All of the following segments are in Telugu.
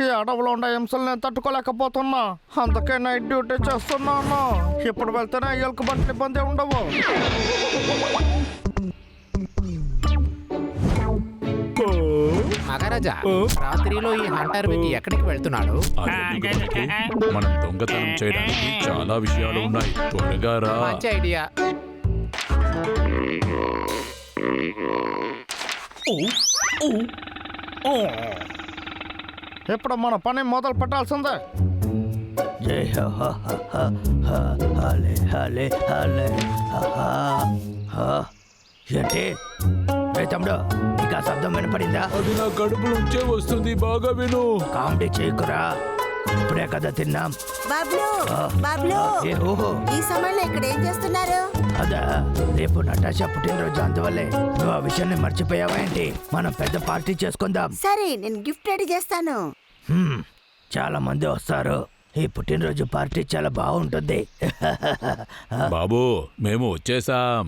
ఈ అడవిలో ఉండే హింసలు నేను తట్టుకోలేకపోతున్నా, అందుకే నైట్ డ్యూటీ చేస్తున్నాను. ఇప్పుడు వెళ్తేనే ఎలుక బంటి ఇబ్బంది ఉండవు. మహారాజా, రాత్రిలో ఈ హంటర్ విక్ ఎక్కడికి వెళ్తున్నాడు? మనం దొంగతనం చేయడానికి చాలా విషయాలు ఉన్నాయి. త్వరగా రా. మంచి ఐడియా. ఇప్పుడు మన పని మొదలు పెట్టాల్సిందే. ఏంటి తమ్ముడు, నీకు ఆ శబ్దం వినపడిందా? అది నా కడుపు నుంచే వస్తుంది, బాగా విను. కామెడీ చేయకురా, ఇప్పుడే కదా తిన్నాం. ఈ సమయంలో ఇక్కడ ఏం చేస్తున్నారు? అదా, రేపు నటాషా పుట్టినరోజు, అందువల్లే. నువ్వు ఆ విషయాన్ని మర్చిపోయావా ఏంటి? మనం పెద్ద పార్టీ చేసుకుందాం. సరే, నేను గిఫ్ట్ రెడీ చేస్తాను. చాలా మంది వస్తారు. ఈ పుట్టినరోజు పార్టీ చాలా బాగుంటుంది. బాబు, మేము వచ్చేసాం.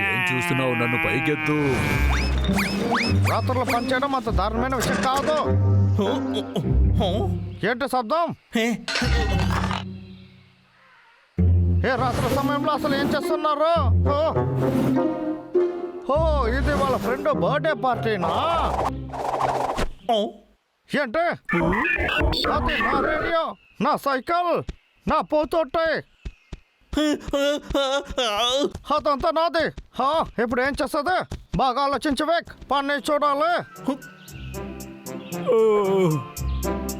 ఏం చూస్తున్నావు? నన్ను పైకెత్తు. రాత్రులు పనిచేయడం అంత దారుణమైన విషయం కాదు. ఏంటి శబ్దం? ఏ రాత్రి సమయంలో అసలు ఏం చేస్తున్నారు? ఇది వాళ్ళ ఫ్రెండ్ బర్త్డే పార్టీనా? ఏంటి? అది నా రేడియో, నా సైకిల్, నా పోతోటే, అదంతా నాది. ఇప్పుడు ఏం చేస్తుంది? బాగా ఆలోచించి వేక్, పని చూడాలి.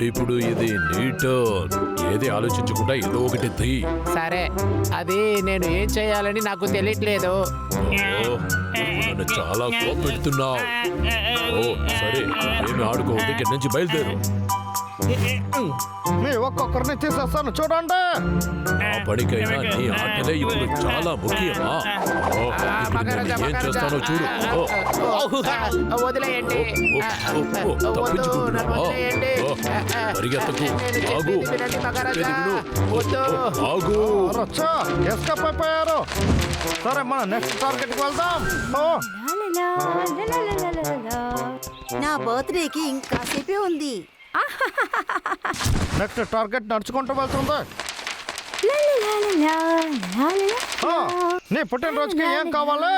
ఇప్పుడు ఇది నీ టర్న్. ఏది ఆలోచించకుండా ఏదో ఒకటి తీ. సరే, అది నేను ఏం చేయాలని నాకు తెలియట్లేదు. నన్ను చాలా కోపెడుతున్నావు. సరే, ఏమి ఆడుకోవద్దు, ఇక్కడి నుంచి బయలుదేరు. మీ ఒక్కొక్కరిని తీసేస్తాను, చూడండి. ఆ పనికైనా నీ ఆటలే ఇప్పుడు చాలా ముఖ్యమా? ఏం చేస్తానో చూడు. వదిలేయండి. తప్పించుకుంటున్నావా? పరిగెత్తకు, ఆగు. ఆగు. ఎస్కేప్ అయిపోయారు. సరే, మన నెక్స్ట్ టార్గెట్ కి వెళ్దాం. నా బర్త్డేకి ఇంకాసేపే ఉంది. నెక్స్ట్ టార్గెట్ నడుచుకుంటూ వెళ్తుంది. నీ పుట్టినరోజుకి ఏం కావాలి?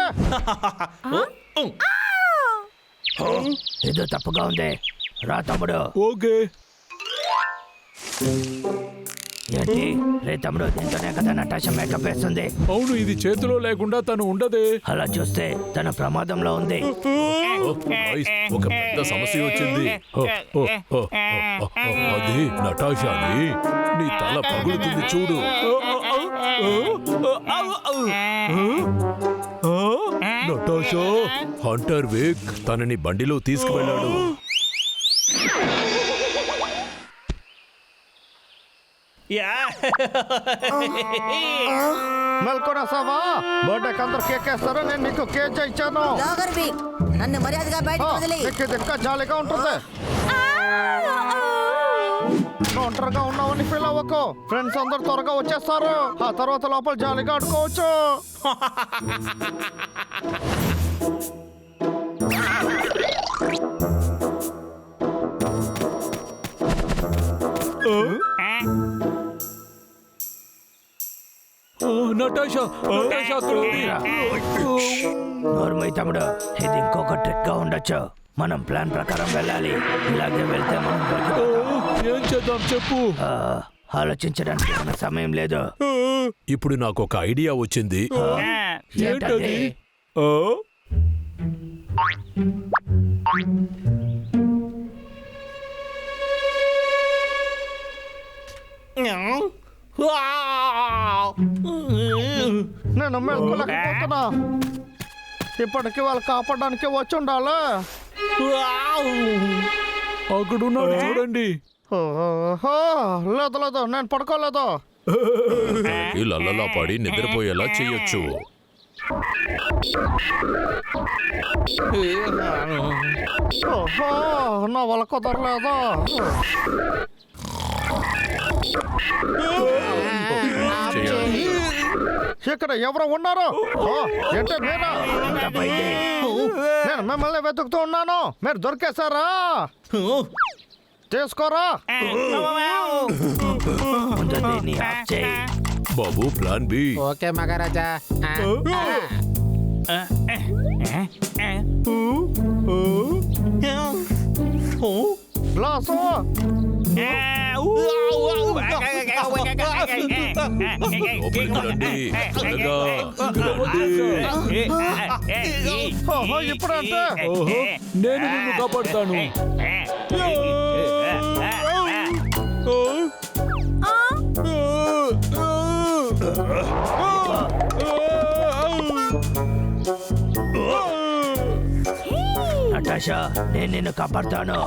ఏదో తప్పుగా ఉంది. రా తమ్ముడు. ఓకే. ఏంటి రే తమ్ముడు, దీంతోనే కదా నటాషా మేకప్ వేస్తుంది? అవును, ఇది చేతిలో లేకుండా తను ఉండదే. అలా చూస్తే తన ప్రమాదంలో ఉంది. ఒక పెద్ద సమస్య వచ్చింది. అది నటాషాని. నీ తల పగులుతుంది చూడు. నటాషా, హంటర్ విక్ తనని బండిలో తీసుకువెళ్ళాడు. మెల్కొనేసావా? బర్త్డేకి అందరు కేక్ వేస్తారో నేను నీకు కేక్ ఇచ్చాను. నన్ను మర్యాదగా బయటకు వదిలి. ఇది ఇంకా జాలీగా ఉంటుంది. ఒంటరిగా ఉన్నావని ఫీల్ అవ్వకు. ఫ్రెండ్స్ అందరు త్వరగా వచ్చేస్తారు. ఆ తర్వాత లోపల జాలీగా ఆడుకోవచ్చు. నటాషా, నటాషా అక్కడ ఉంది. నోర్మై తమ్ముడు, ఇది ఇంకొక ట్రిక్ గా ఉండొచ్చు. మనం ప్లాన్ ప్రకారం వెళ్ళాలి. ఇలాగే వెళ్తే మనం ఏం చేద్దాం చెప్పు. ఆలోచించడానికి మన సమయం లేదు. ఇప్పుడు నాకు ఒక ఐడియా వచ్చింది. ఏంటది? నేను మెల్కోలేకపోతున్నా. ఇప్పటికి వాళ్ళు కాపాడడానికి వచ్చి ఉండాలి. అక్కడున్నాడు చూడండి. లేదు లేదు, నేను పడుకోలేదు. లల్లలా పడి నిద్రపోయేలా చెయ్యొచ్చు. నా వల్ల కుదరలేదు. చేయాలి. ఇక్కడ ఎవరు ఉన్నారు? ఓ, ఏంటి మీరా? నేను మిమ్మల్ని వెతుకుతూ ఉన్నాను. మీరు దొరికేశారా? తీసుకోరా. ముందు దీన్ని ఆఫ్ చేయి. బాబు ప్లాన్ బి. ఓకే మహారాజా. గ్లాసు. లోపలికి రండి. త్వరగా రండి. ఓహో, ఇప్పుడంటే నేను నిన్ను కాపాడుతాను. నటాషా, నేను నిన్ను కాపాడుతాను.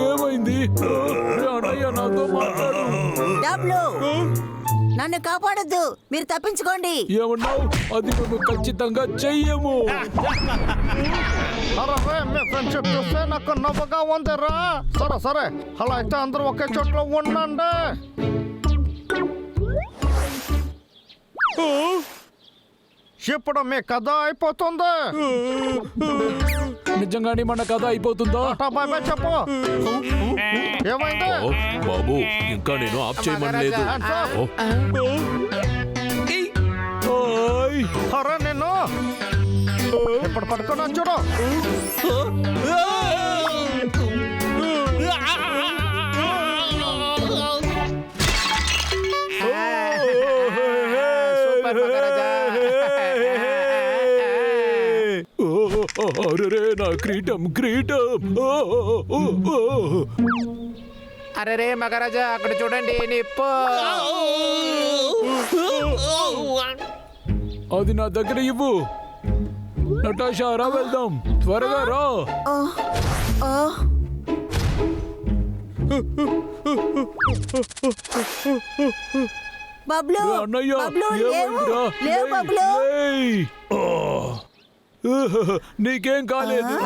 ఏమైంది? అన్నయ్య నాతో మాట్లాడు. డబ్లు నన్ను కాపాడొద్దు, మీరు తప్పించుకోండి. ఏమన్నావు? అది మేము ఖచ్చితంగా చెయ్యము. అరే, మీ ఫ్రెండ్షిప్ చూస్తే నాకు నవ్వుగా ఉందిరా. సరే సరే, అలా అయితే అందరూ ఒకే చోట్ల ఉండండి. ఇప్పుడు మీ కథ అయిపోతుంది. నిజంగానే మన కథ అయిపోతుందా? టాటా బాయ్ బాయ్ చెప్పు. ఏమైంది? ఓ, బాబు ఇంకా నేను ఆఫ్ చేయమనలేదు. ఓ. ఓయ్. అరే నిన్ను ఇప్పుడు పట్టుకున్నా చూడు. సూపర్ మహారాజా. అరే నా క్రీటం క్రీటం. అరే రే మహారాజా, అక్కడ చూడండి నిప్పు. అది నా దగ్గర ఇవ్వు. నటాషా రా వెళ్దాం, త్వరగా రా. ఓ ఓ బబ్లు, అన్నయ్య బబ్లు, లేవు ఏమైందిరా? లేవు బబ్లు. ఏయ్. నీకేం కాలేదు.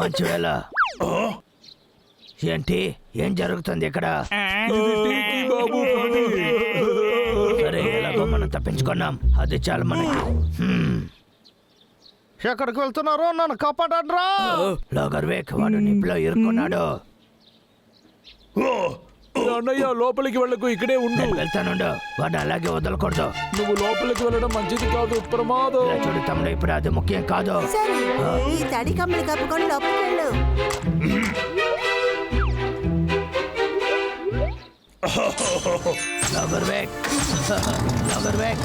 మంచి వేళ. ఏంటి, ఏం జరుగుతుంది ఇక్కడ? ఇది టీకీ బాబు పని. సరే, ఎలాగో మనం తప్పించుకున్నాం, అది చాలు మనకి. ఎక్కడికి వెళ్తున్నారు? నన్ను కాపాడండి రా. లోగర్వేక్, వాడు నిప్పులో ఇరుక్కున్నాడు. అన్నయ్య లోపలికి వెళ్ళకు, ఇక్కడే ఉండు. నేను వెళ్తానుండు, వాడు అలాగే వదలకూడదు. నువ్వు లోపలికి వెళ్ళడం మంచిది కాదు, ప్రమాదం. ఇలా చూడు తమ్ముడు, ఇప్పుడు అది ముఖ్యం కాదు. సరే, ఈ తడి కమ్మలు కప్పుకొని లోపలికి వెళ్ళు. లోగర్వేక్, లోగర్వేక్,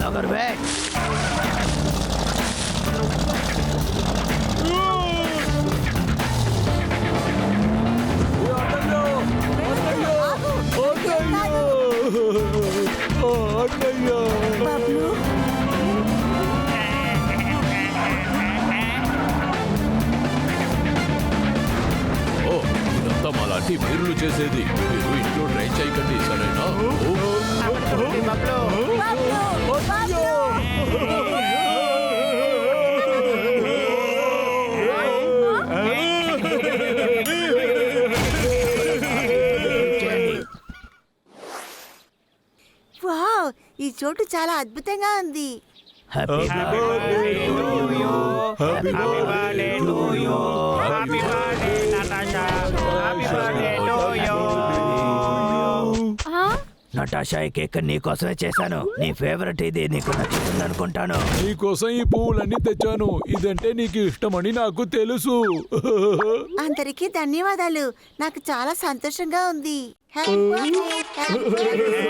లోగర్వేక్. బబ్లు, ఓ, ఇదంతా మాలాంటి వీరులు చేసేది. మీరు ఇంట్లో ట్రై చేయకండి, సరేనా? బబ్లు. బబ్లు, బబ్లు. వావ్, ఈ చోటు చాలా అద్భుతంగా ఉంది. Happy birthday to you, happy birthday to you, happy birthday Natasha, happy birthday to you. Natasha, ఈ కేక్ నీకోసమే చేశాను. నీ ఫేవరెట్ ఇది, నీకు నచ్చుతుంది అనుకుంటాను. నీకోసం ఈ పువ్వులన్నీ తెచ్చాను. ఇదంటే నీకు ఇష్టమని నాకు తెలుసు. అందరికీ ధన్యవాదాలు, నాకు చాలా సంతోషంగా ఉంది. Happy birthday, happy birthday.